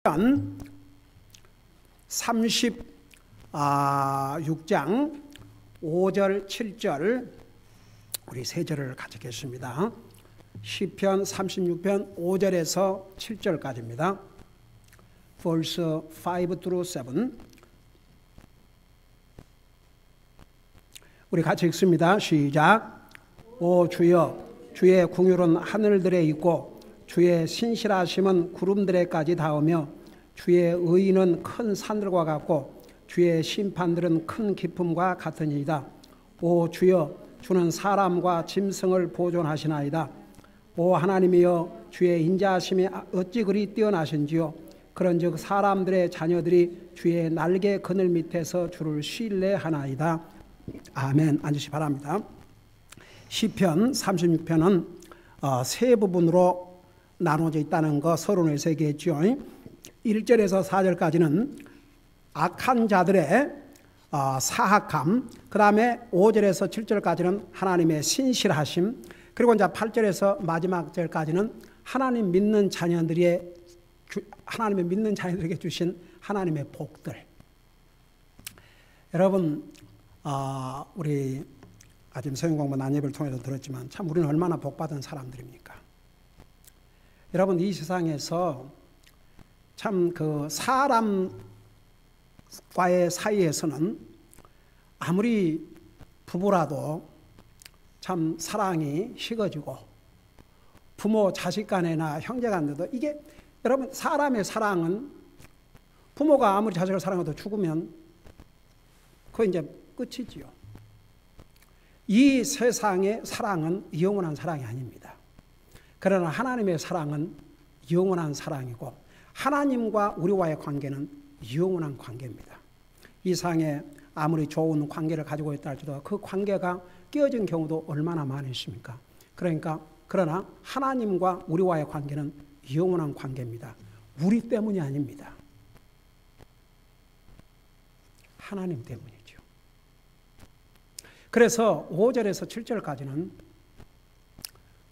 36장 5절 7절 우리 세 절을 가지겠습니다. 시편 36편 5절에서 7절까지입니다. verse 5 through 7 우리 같이 읽습니다. 시작. 오 주여, 주의 궁율은 하늘들에 있고 주의 신실하심은 구름들에까지 닿으며 주의 의의는 큰 산들과 같고 주의 심판들은 큰 기쁨과 같으니이다. 오 주여, 주는 사람과 짐승을 보존하시나이다. 오 하나님이여, 주의 인자하심이 어찌 그리 뛰어나신지요. 그런즉 사람들의 자녀들이 주의 날개 그늘 밑에서 주를 신뢰하나이다. 아멘. 앉으시 바랍니다. 시편 36편은 세 부분으로 나눠져 있다는 거 서론을 새겼죠. 1절에서 4절까지는 악한 자들의 사악함, 그 다음에 5절에서 7절까지는 하나님의 신실하심, 그리고 이제 8절에서 마지막 절까지는 하나님의 믿는 자녀들에게 주신 하나님의 복들. 여러분, 우리 아침 성경공부 난예배를 통해서 들었지만 참 우리는 얼마나 복받은 사람들입니까? 여러분, 이 세상에서 참 그 사람과의 사이에서는 아무리 부부라도 참 사랑이 식어지고 부모 자식 간에나 형제 간에도 이게 여러분 사람의 사랑은 부모가 아무리 자식을 사랑해도 죽으면 그거 이제 끝이지요. 이 세상의 사랑은 영원한 사랑이 아닙니다. 그러나 하나님의 사랑은 영원한 사랑이고 하나님과 우리와의 관계는 영원한 관계입니다. 이 세상에 아무리 좋은 관계를 가지고 있다 할지라도 그 관계가 깨어진 경우도 얼마나 많이 있습니까? 그러나 하나님과 우리와의 관계는 영원한 관계입니다. 우리 때문이 아닙니다. 하나님 때문이죠. 그래서 5절에서 7절까지는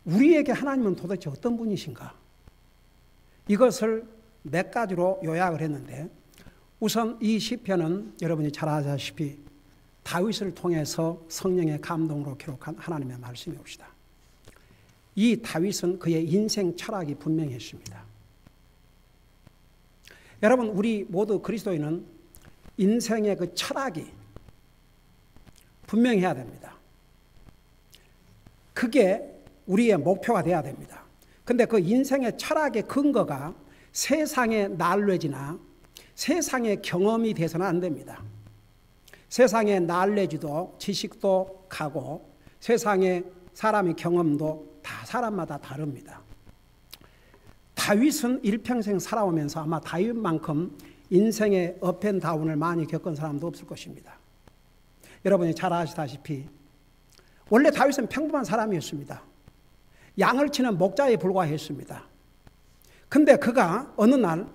우리에게 하나님은 도대체 어떤 분이신가? 이것을 몇 가지로 요약을 했는데, 우선 이 시편은 여러분이 잘 아시다시피 다윗을 통해서 성령의 감동으로 기록한 하나님의 말씀이옵시다. 이 다윗은 그의 인생 철학이 분명했습니다. 여러분, 우리 모두 그리스도인은 인생의 그 철학이 분명해야 됩니다. 그게 우리의 목표가 돼야 됩니다. 근데 그 인생의 철학의 근거가 세상의 날뇌지나 세상의 경험이 돼서는 안 됩니다. 세상의 날뇌지도 지식도 가고 세상의 사람의 경험도 다 사람마다 다릅니다. 다윗은 일평생 살아오면서 아마 다윗만큼 인생의 업앤다운을 많이 겪은 사람도 없을 것입니다. 여러분이 잘 아시다시피 원래 다윗은 평범한 사람이었습니다. 양을 치는 목자에 불과했습니다. 근데 그가 어느 날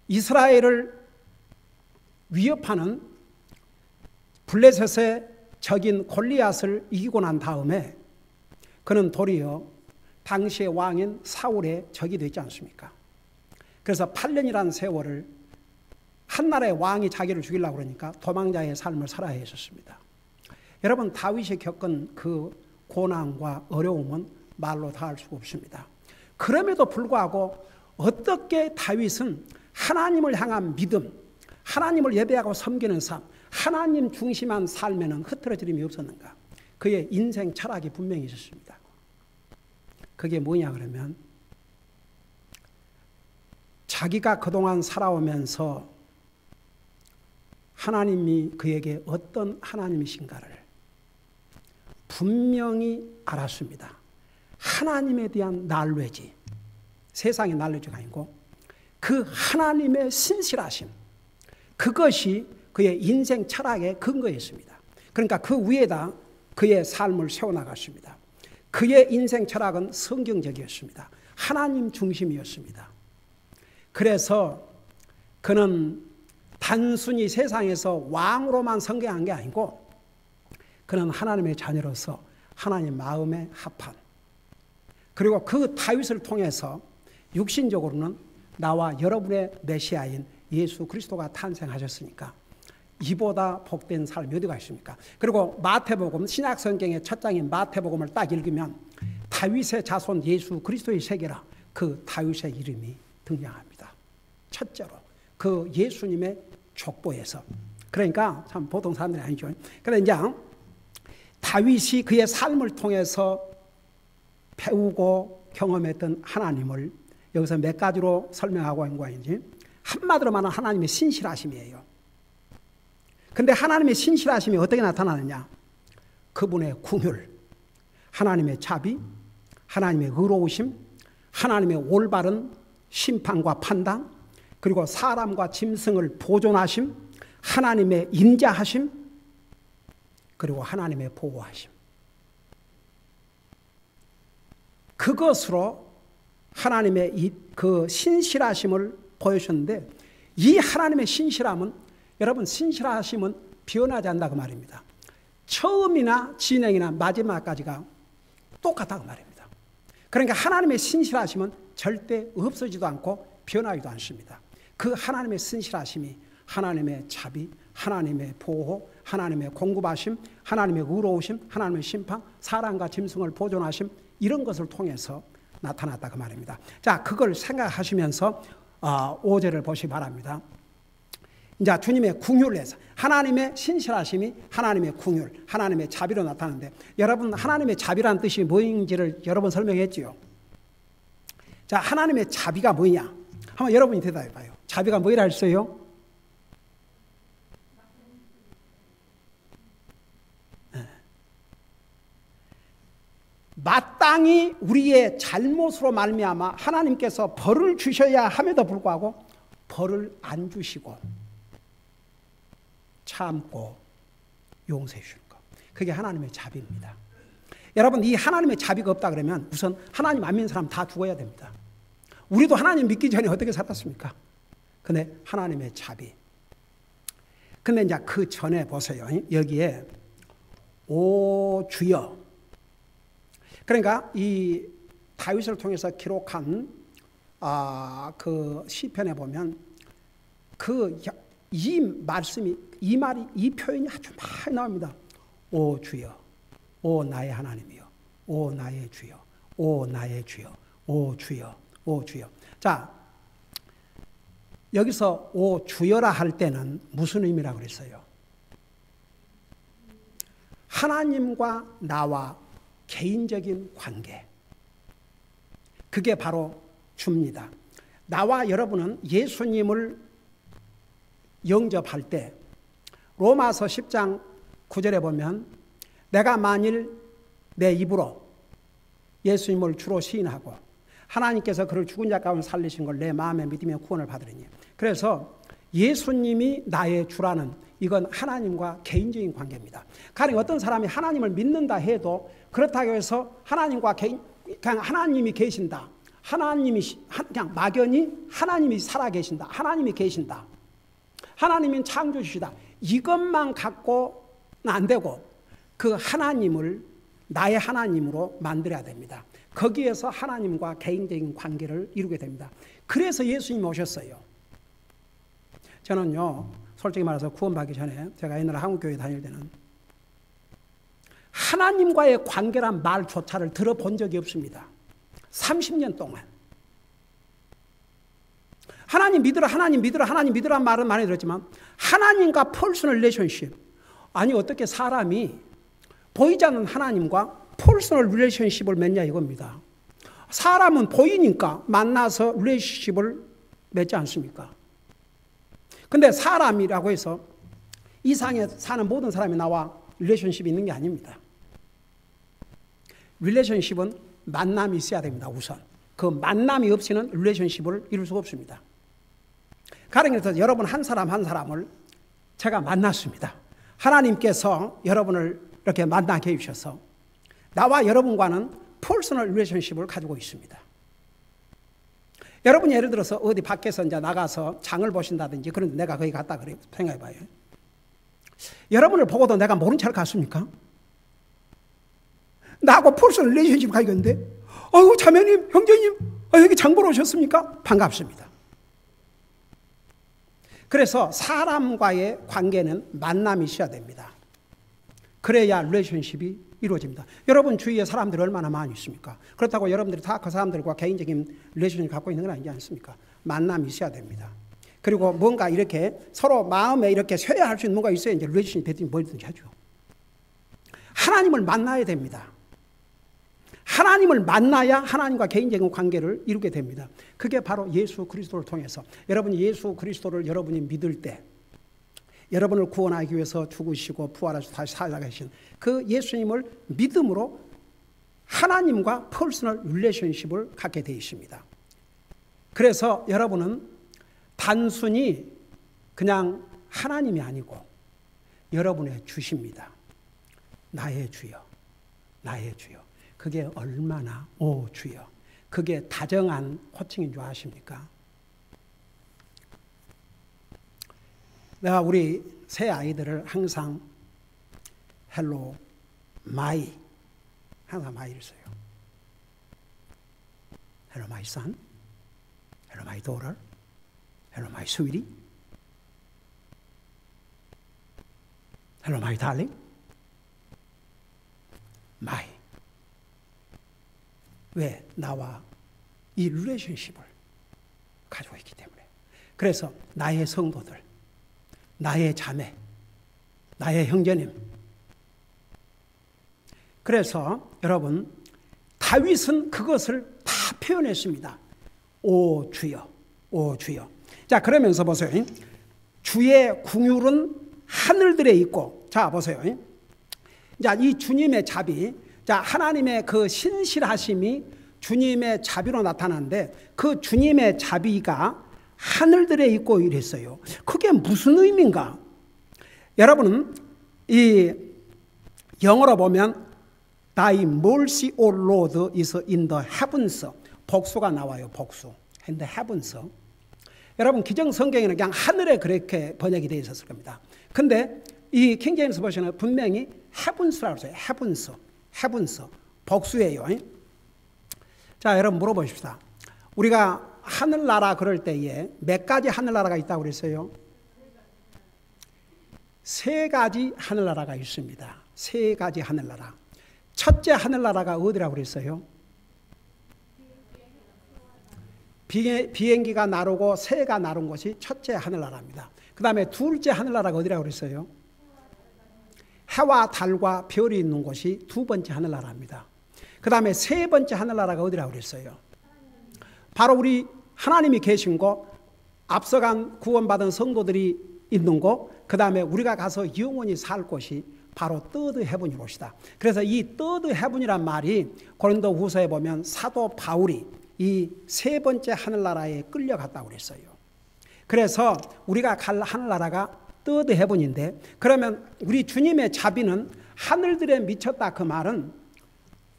이스라엘을 위협하는 블레셋의 적인 골리앗을 이기고 난 다음에 그는 도리어 당시의 왕인 사울의 적이 되지 않습니까? 그래서 8년이라는 세월을 한 나라의 왕이 자기를 죽이려고 그러니까 도망자의 삶을 살아야 했었습니다. 여러분, 다윗이 겪은 그 고난과 어려움은 말로 다 할 수가 없습니다. 그럼에도 불구하고 어떻게 다윗은 하나님을 향한 믿음, 하나님을 예배하고 섬기는 삶, 하나님 중심한 삶에는 흐트러짐이 없었는가? 그의 인생 철학이 분명히 있었습니다. 그게 뭐냐 그러면 자기가 그동안 살아오면서 하나님이 그에게 어떤 하나님이신가를 분명히 알았습니다. 하나님에 대한 날뇌지, 세상의 날뇌지가 아니고 그 하나님의 신실하심, 그것이 그의 인생 철학의 근거였습니다. 그러니까 그 위에다 그의 삶을 세워나갔습니다. 그의 인생 철학은 성경적이었습니다. 하나님 중심이었습니다. 그래서 그는 단순히 세상에서 왕으로만 성경한 게 아니고 그는 하나님의 자녀로서 하나님 마음에 합한, 그리고 그 다윗을 통해서 육신적으로는 나와 여러분의 메시아인 예수 그리스도가 탄생하셨으니까 이보다 복된 삶이 어디가 있습니까? 그리고 마태복음, 신약 성경의 첫 장인 마태복음을 딱 읽으면 다윗의 자손 예수 그리스도의 세계라 그 다윗의 이름이 등장합니다. 첫째로 그 예수님의 족보에서. 그러니까 참 보통 사람들이 아니죠. 그런데 이제 다윗이 그의 삶을 통해서 배우고 경험했던 하나님을 여기서 몇 가지로 설명하고 있는 거인지 한마디로 말하면 하나님의 신실하심이에요. 근데 하나님의 신실하심이 어떻게 나타나느냐? 그분의 긍휼, 하나님의 자비, 하나님의 의로우심, 하나님의 올바른 심판과 판단, 그리고 사람과 짐승을 보존하심, 하나님의 인자하심, 그리고 하나님의 보호하심. 그것으로 하나님의 그 신실하심을 보여주셨는데 이 하나님의 신실함은 여러분 신실하심은 변하지 않는다 그 말입니다. 처음이나 진행이나 마지막까지가 똑같다 그 말입니다. 그러니까 하나님의 신실하심은 절대 없어지도 않고 변하지도 않습니다. 그 하나님의 신실하심이 하나님의 자비, 하나님의 보호, 하나님의 공급하심, 하나님의 의로우심, 하나님의 심판, 사람과 짐승을 보존하심 이런 것을 통해서 나타났다 그 말입니다. 자, 그걸 생각하시면서 5절을 보시기 바랍니다. 이제 주님의 긍휼에서 하나님의 신실하심이 하나님의 긍휼, 하나님의 자비로 나타나는데 여러분 하나님의 자비라는 뜻이 뭐인지를 여러 번 설명했지요. 자, 하나님의 자비가 뭐냐? 한번 여러분이 대답해 봐요. 자비가 뭐라 했어요? 마땅히 우리의 잘못으로 말미암아 하나님께서 벌을 주셔야 함에도 불구하고 벌을 안 주시고 참고 용서해 주시는 것. 그게 하나님의 자비입니다. 여러분 이 하나님의 자비가 없다 그러면 우선 하나님 안 믿는 사람 다 죽어야 됩니다. 우리도 하나님 믿기 전에 어떻게 살았습니까? 근데 하나님의 자비. 근데 이제 그 전에 보세요. 여기에 오 주여. 그러니까 이 다윗을 통해서 기록한 그 시편에 보면 이 말씀이 이 말이 이 표현이 아주 많이 나옵니다. 오 주여, 오 나의 하나님이여, 오 나의 주여, 오 나의 주여, 오 주여, 오 주여. 자, 여기서 오 주여라 할 때는 무슨 의미라고 그랬어요? 하나님과 나와 개인적인 관계. 그게 바로 주입니다. 나와 여러분은 예수님을 영접할 때 로마서 10장 9절에 보면 내가 만일 내 입으로 예수님을 주로 시인하고 하나님께서 그를 죽은 자 가운데 살리신 걸 내 마음에 믿으며 구원을 받으리니. 그래서 예수님이 나의 주라는 이건 하나님과 개인적인 관계입니다. 가령 어떤 사람이 하나님을 믿는다 해도 그렇다고 해서 하나님과 그냥 하나님이 계신다. 하나님이 그냥 막연히 하나님이 살아 계신다. 하나님이 계신다. 하나님은 창조주시다. 이것만 갖고는 안 되고 그 하나님을 나의 하나님으로 만들어야 됩니다. 거기에서 하나님과 개인적인 관계를 이루게 됩니다. 그래서 예수님이 오셨어요. 저는요, 솔직히 말해서 구원받기 전에 제가 옛날에 한국교회 다닐 때는 하나님과의 관계란 말조차를 들어본 적이 없습니다. 30년 동안. 하나님 믿으라, 하나님 믿으라, 하나님 믿으라는 말은 많이 들었지만 하나님과 퍼스널 릴레이션십. 아니 어떻게 사람이 보이지 않는 하나님과 퍼스널 릴레이션십을 맺냐 이겁니다. 사람은 보이니까 만나서 릴레이션십을 맺지 않습니까? 근데 사람이라고 해서 이 세상에 사는 모든 사람이 나와 릴레이션십이 있는 게 아닙니다. 릴레이션십은 만남이 있어야 됩니다. 우선. 그 만남이 없이는 릴레이션십을 이룰 수가 없습니다. 가령해서 여러분 한 사람 한 사람을 제가 만났습니다. 하나님께서 여러분을 이렇게 만나게 해주셔서 나와 여러분과는 퍼스널 릴레이션십을 가지고 있습니다. 여러분이 예를 들어서 어디 밖에서 이제 나가서 장을 보신다든지 그런데 내가 거기 갔다 그래요. 생각해봐요. 여러분을 보고도 내가 모른 척 갔습니까? 나하고 퍼스널 릴레이션십 가겠는데, 자매님, 형제님, 여기 장 보러 오셨습니까? 반갑습니다. 그래서 사람과의 관계는 만남이 있어야 됩니다. 그래야 릴레이션십이 이루어집니다. 여러분 주위에 사람들이 얼마나 많이 있습니까? 그렇다고 여러분들이 다 그 사람들과 개인적인 릴레이션을 갖고 있는 건 아니지 않습니까? 만남이 있어야 됩니다. 그리고 뭔가 이렇게 서로 마음에 이렇게 쇠할 수 있는 뭔가 있어야 이제 릴레이션이 되든지 뭐든지 하죠. 하나님을 만나야 됩니다. 하나님을 만나야 하나님과 개인적인 관계를 이루게 됩니다. 그게 바로 예수 그리스도를 통해서 여러분이 예수 그리스도를 여러분이 믿을 때 여러분을 구원하기 위해서 죽으시고 부활하셔서 다시 살아가신 그 예수님을 믿음으로 하나님과 퍼스널 릴레이션십을 갖게 되어 있습니다. 그래서 여러분은 단순히 그냥 하나님이 아니고 여러분의 주십니다. 나의 주여, 나의 주여. 그게 얼마나 오 주여. 그게 다정한 호칭인 줄 아십니까? 내가 우리 새 아이들을 항상 헬로 마이 항상 마이를 써요. 헬로 마이 선, 헬로 마이 도터, 헬로 마이 스위티, 헬로 마이 달링, 마이. 왜? 나와 이 릴레이션십을 가지고 있기 때문에. 그래서 나의 성도들, 나의 자매, 나의 형제님. 그래서 여러분 다윗은 그것을 다 표현했습니다. 오 주여, 오 주여. 자 그러면서 보세요. 주의 궁율은 하늘들에 있고. 자 보세요. 자 이 주님의 자비, 자 하나님의 그 신실하심이 주님의 자비로 나타나는데 그 주님의 자비가 하늘들에 있고 이랬어요. 그게 무슨 의미인가? 여러분은 이 영어로 보면 Thy mercy, O Lord, is in the heavens. 복수가 나와요. 복수. in the heavens. 여러분 기정 성경에는 그냥 하늘에 그렇게 번역이 되어 있었을 겁니다. 근데 이 킹제임스 버전은 분명히 heavens라고 써요. heavens. heavens. 복수예요. 자 여러분 물어보십시다. 우리가 하늘나라 그럴 때에 몇 가지 하늘나라가 있다고 그랬어요? 세 가지 하늘나라가 있습니다. 세 가지 하늘나라. 첫째 하늘나라가 어디라고 그랬어요? 비행기가 나르고 새가 나른 곳이 첫째 하늘나라입니다. 그 다음에 둘째 하늘나라가 어디라고 그랬어요? 해와 달과 별이 있는 곳이 두 번째 하늘나라입니다. 그 다음에 세 번째 하늘나라가 어디라고 그랬어요? 바로 우리 하나님이 계신 곳, 앞서간 구원받은 성도들이 있는 곳, 그 다음에 우리가 가서 영원히 살 곳이 바로 더드 헤븐이 곳이다. 그래서 이 더드 헤븐이란 말이 고린도 후서에 보면 사도 바울이 이 세 번째 하늘나라에 끌려갔다고 그랬어요. 그래서 우리가 갈 하늘나라가 더드 헤븐인데, 그러면 우리 주님의 자비는 하늘들에 미쳤다 그 말은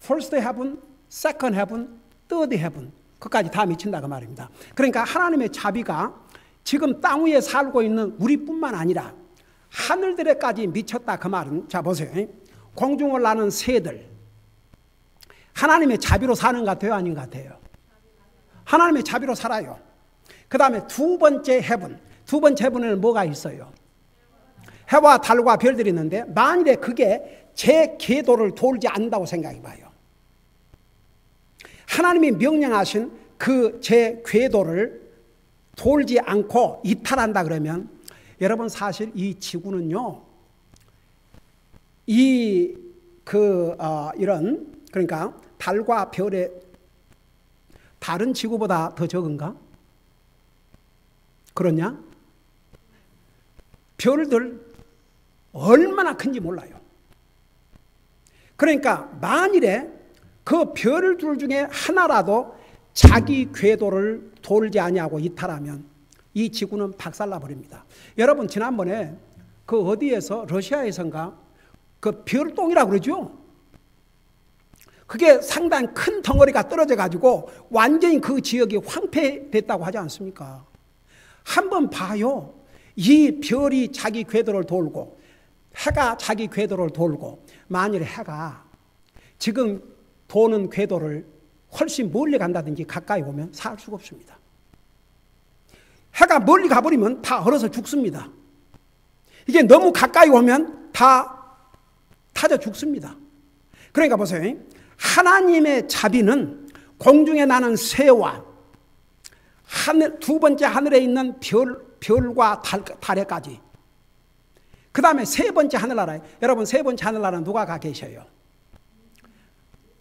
first heaven, second heaven, third heaven 그까지 다 미친다 그 말입니다. 그러니까 하나님의 자비가 지금 땅 위에 살고 있는 우리뿐만 아니라 하늘들에까지 미쳤다 그 말은, 자 보세요. 공중을 나는 새들 하나님의 자비로 사는 것 같아요, 아닌 것 같아요? 하나님의 자비로 살아요. 그 다음에 두 번째 헤븐, 두 번째 헤븐에는 뭐가 있어요? 해와 달과 별들이 있는데 만일에 그게 제 궤도를 돌지 않는다고 생각해 봐요. 하나님이 명령하신 그 제 궤도를 돌지 않고 이탈한다 그러면 여러분 사실 이 지구는요, 이런 그러니까 달과 별의 다른 지구보다 더 적은가? 그렇냐? 별들 얼마나 큰지 몰라요. 그러니까 만일에 그 별들 중에 하나라도 자기 궤도를 돌지 아니하고 이탈하면 이 지구는 박살나 버립니다. 여러분 지난번에 그 어디에서 러시아에선가 그 별똥이라고 그러죠. 그게 상당히 큰 덩어리가 떨어져 가지고 완전히 그 지역이 황폐됐다고 하지 않습니까? 한번 봐요. 이 별이 자기 궤도를 돌고 해가 자기 궤도를 돌고 만일 해가 지금 도는 궤도를 훨씬 멀리 간다든지 가까이 오면 살 수가 없습니다. 해가 멀리 가버리면 다 얼어서 죽습니다. 이게 너무 가까이 오면 다 타져 죽습니다. 그러니까 보세요. 하나님의 자비는 공중에 나는 새와 하늘, 두 번째 하늘에 있는 별과 달에까지, 그 다음에 세 번째 하늘나라에, 여러분 세 번째 하늘나라는 누가 가 계셔요?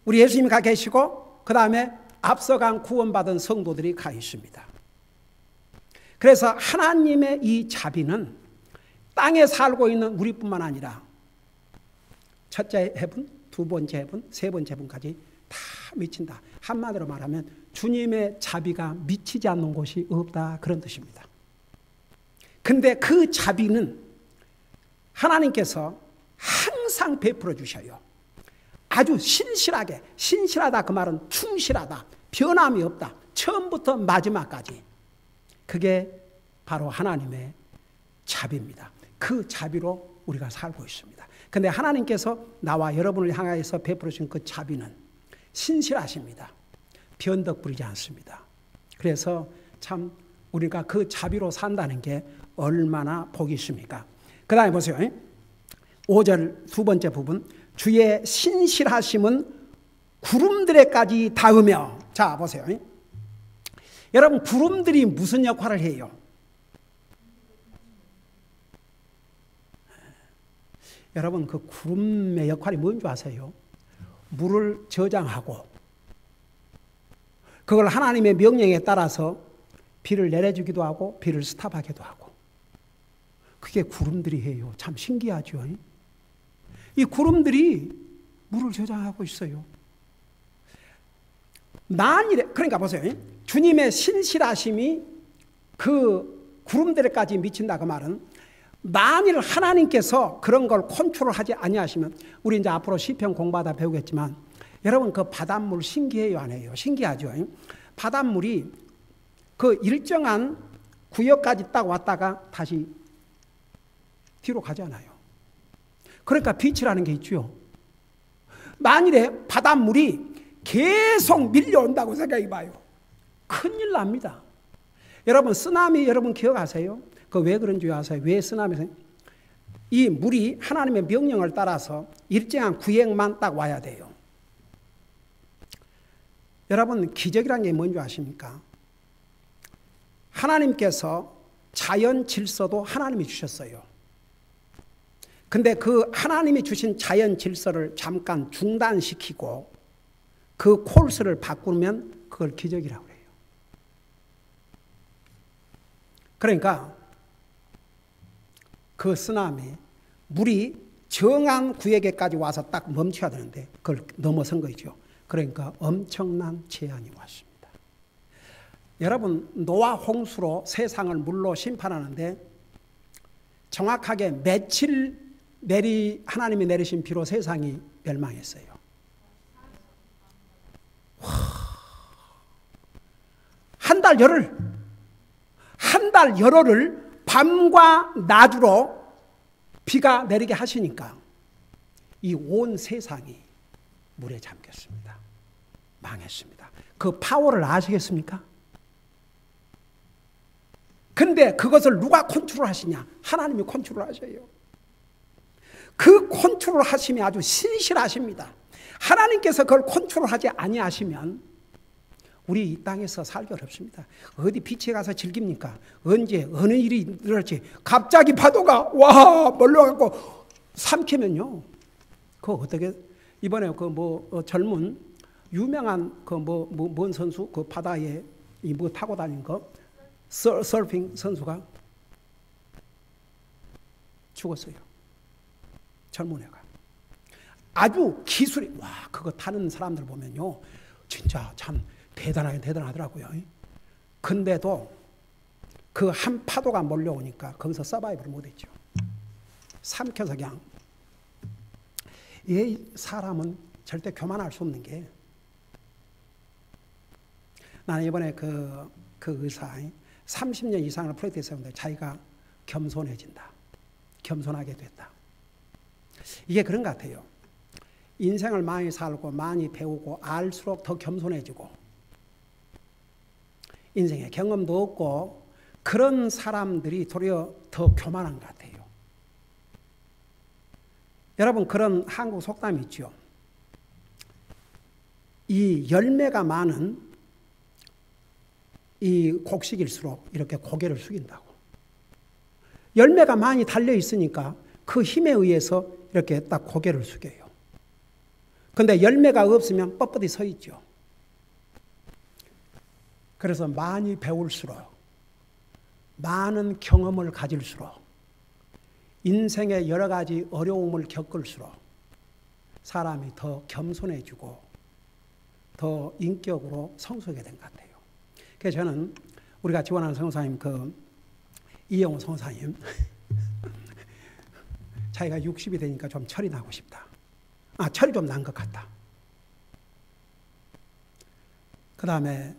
우리 예수님이 가 계시고 그 다음에 앞서간 구원받은 성도들이 가 있습니다. 그래서 하나님의 이 자비는 땅에 살고 있는 우리뿐만 아니라 첫째 해분, 두 번째 해분, 세 번째 해분까지 다 미친다. 한마디로 말하면 주님의 자비가 미치지 않는 곳이 없다, 그런 뜻입니다. 근데 그 자비는 하나님께서 항상 베풀어 주셔요. 아주 신실하게, 신실하다 그 말은 충실하다, 변함이 없다, 처음부터 마지막까지. 그게 바로 하나님의 자비입니다. 그 자비로 우리가 살고 있습니다. 근데 하나님께서 나와 여러분을 향하여서 베풀어 주신 그 자비는 신실하십니다. 변덕 부리지 않습니다. 그래서 참 우리가 그 자비로 산다는 게 얼마나 복이 있습니까? 그 다음에 보세요. 5절 두 번째 부분, 주의 신실하심은 구름들에까지 닿으며. 자 보세요. 여러분 구름들이 무슨 역할을 해요? 여러분 그 구름의 역할이 뭔지 아세요? 물을 저장하고 그걸 하나님의 명령에 따라서 비를 내려주기도 하고 비를 스탑하기도 하고, 그게 구름들이 해요. 참 신기하죠. 이 구름들이 물을 저장하고 있어요. 만일에, 그러니까 보세요. 주님의 신실하심이 그 구름들에까지 미친다 그 말은, 만일 하나님께서 그런 걸 컨트롤하지 아니하시면, 우리 이제 앞으로 시편 공부하다 배우겠지만, 여러분 그 바닷물 신기해요, 안 해요? 신기하죠. 바닷물이 그 일정한 구역까지 딱 왔다가 다시 뒤로 가잖아요. 그러니까 빛이라는 게 있죠. 만일에 바닷물이 계속 밀려온다고 생각해 봐요. 큰일 납니다. 여러분 쓰나미 여러분 기억하세요? 그 왜 그런지 아세요? 왜 쓰나미? 이 물이 하나님의 명령을 따라서 일정한 구역만 딱 와야 돼요. 여러분 기적이라는 게 뭔지 아십니까? 하나님께서 자연 질서도 하나님이 주셨어요. 근데 그 하나님이 주신 자연 질서를 잠깐 중단시키고 그 코스를 바꾸면 그걸 기적이라고 해요. 그러니까 그 쓰나미, 물이 정한 구역에까지 와서 딱 멈춰야 되는데 그걸 넘어선 거죠. 그러니까 엄청난 재앙이 왔습니다. 여러분 노아 홍수로 세상을 물로 심판하는데 정확하게 며칠 하나님이 내리신 비로 세상이 멸망했어요. 한 달 열흘을 밤과 낮으로 비가 내리게 하시니까 이 온 세상이 물에 잠겼습니다. 망했습니다. 그 파워를 아시겠습니까? 근데 그것을 누가 컨트롤 하시냐? 하나님이 컨트롤 하셔요. 그 컨트롤 하심이 아주 신실하십니다. 하나님께서 그걸 컨트롤하지 아니하시면 우리 이 땅에서 살기 어렵습니다. 어디 비치에 가서 즐깁니까? 언제 어느 일이 일어날지 갑자기 파도가 와 몰려갖고 삼키면요. 그거 어떻게 이번에 그 젊은 유명한 그 뭔 선수 그 바다에 이 뭐 타고 다닌 거 서핑 선수가 죽었어요. 젊은 애가. 아주 기술이, 와, 그거 타는 사람들 보면요. 진짜 참 대단하더라고요. 근데도 그 한 파도가 몰려오니까 거기서 서바이브를 못했죠. 삼켜서 그냥. 이 사람은 절대 교만할 수 없는 게, 나는 이번에 그 의사 30년 이상을 프랙티스했는데 자기가 겸손해진다. 겸손하게 됐다. 이게 그런 것 같아요. 인생을 많이 살고 많이 배우고 알수록 더 겸손해지고 인생에 경험도 없고 그런 사람들이 도리어 더 교만한 것 같아요. 여러분, 그런 한국 속담이 있죠. 이 열매가 많은 이 곡식일수록 이렇게 고개를 숙인다고. 열매가 많이 달려 있으니까 그 힘에 의해서 이렇게 딱 고개를 숙여요. 근데 열매가 없으면 뻣뻣이 서 있죠. 그래서 많이 배울수록, 많은 경험을 가질수록, 인생의 여러 가지 어려움을 겪을수록 사람이 더 겸손해지고 더 인격으로 성숙하게 된 것 같아요. 그래서 저는 우리가 지원하는 성사님, 이영호 성사님, 자기가 60이 되니까 좀 철이 나고 싶다. 철이 좀 난 것 같다. 그 다음에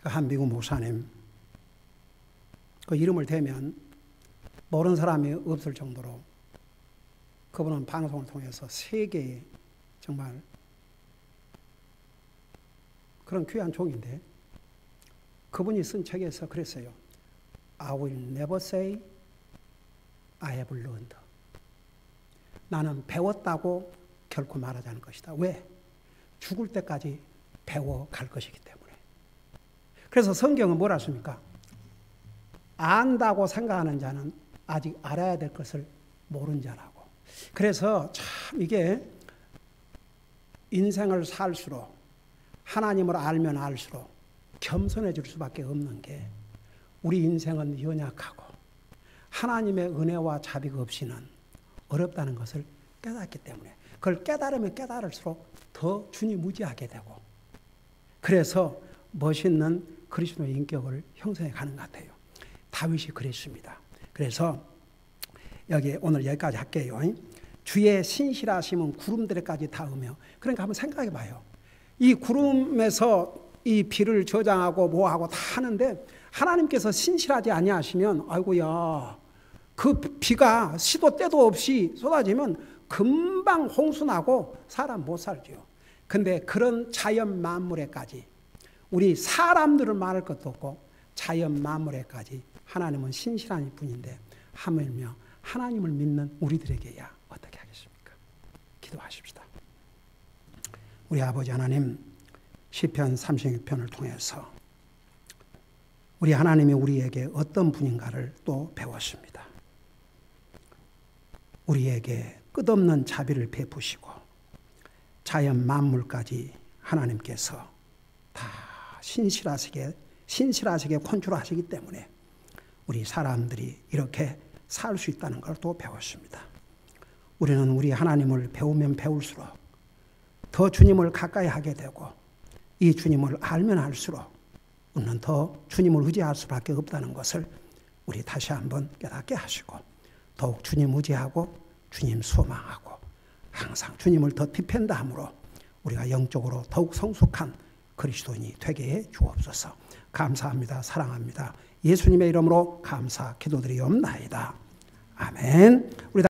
한 미국 목사님, 그 이름을 대면 모르는 사람이 없을 정도로 그분은 방송을 통해서 세계에 정말 그런 귀한 종인데, 그분이 쓴 책에서 그랬어요. I will never say I have learned. 나는 배웠다고 결코 말하지 않을 것이다. 왜? 죽을 때까지 배워갈 것이기 때문에. 그래서 성경은 뭐라 했습니까? 안다고 생각하는 자는 아직 알아야 될 것을 모른 자라고. 그래서 참 이게 인생을 살수록, 하나님을 알면 알수록 겸손해질 수밖에 없는 게, 우리 인생은 연약하고 하나님의 은혜와 자비가 없이는 어렵다는 것을 깨닫기 때문에, 그걸 깨달으면 깨달을수록 더 주님 의지하게 되고, 그래서 멋있는 그리스도의 인격을 형성해 가는 것 같아요. 다윗이 그랬습니다. 그래서 여기 오늘 여기까지 할게요. 주의 신실하심은 구름들에까지 닿으며. 그러니까 한번 생각해 봐요. 이 구름에서 이 비를 저장하고 뭐하고 다 하는데, 하나님께서 신실하지 아니하시면, 아이고야, 그 비가 시도 때도 없이 쏟아지면 금방 홍수나고 사람 못 살죠. 근데 그런 자연 만물에까지, 우리 사람들을 말할 것도 없고 자연 만물에까지 하나님은 신실한 분인데, 하물며 하나님을 믿는 우리들에게야 어떻게 하겠습니까? 기도하십시다. 우리 아버지 하나님, 시편 36편을 통해서 우리 하나님이 우리에게 어떤 분인가를 또 배웠습니다. 우리에게 끝없는 자비를 베푸시고 자연 만물까지 하나님께서 다 신실하시게 컨트롤하시기 때문에 우리 사람들이 이렇게 살 수 있다는 걸 또 배웠습니다. 우리는 우리 하나님을 배우면 배울수록 더 주님을 가까이 하게 되고, 이 주님을 알면 알수록 우리는 더 주님을 의지할 수밖에 없다는 것을 우리 다시 한번 깨닫게 하시고, 더욱 주님 의지하고 주님 소망하고 항상 주님을 더 디펜드함으로 우리가 영적으로 더욱 성숙한 그리스도인이 되게 해 주옵소서. 감사합니다. 사랑합니다. 예수님의 이름으로 감사 기도드리옵나이다. 아멘. 우리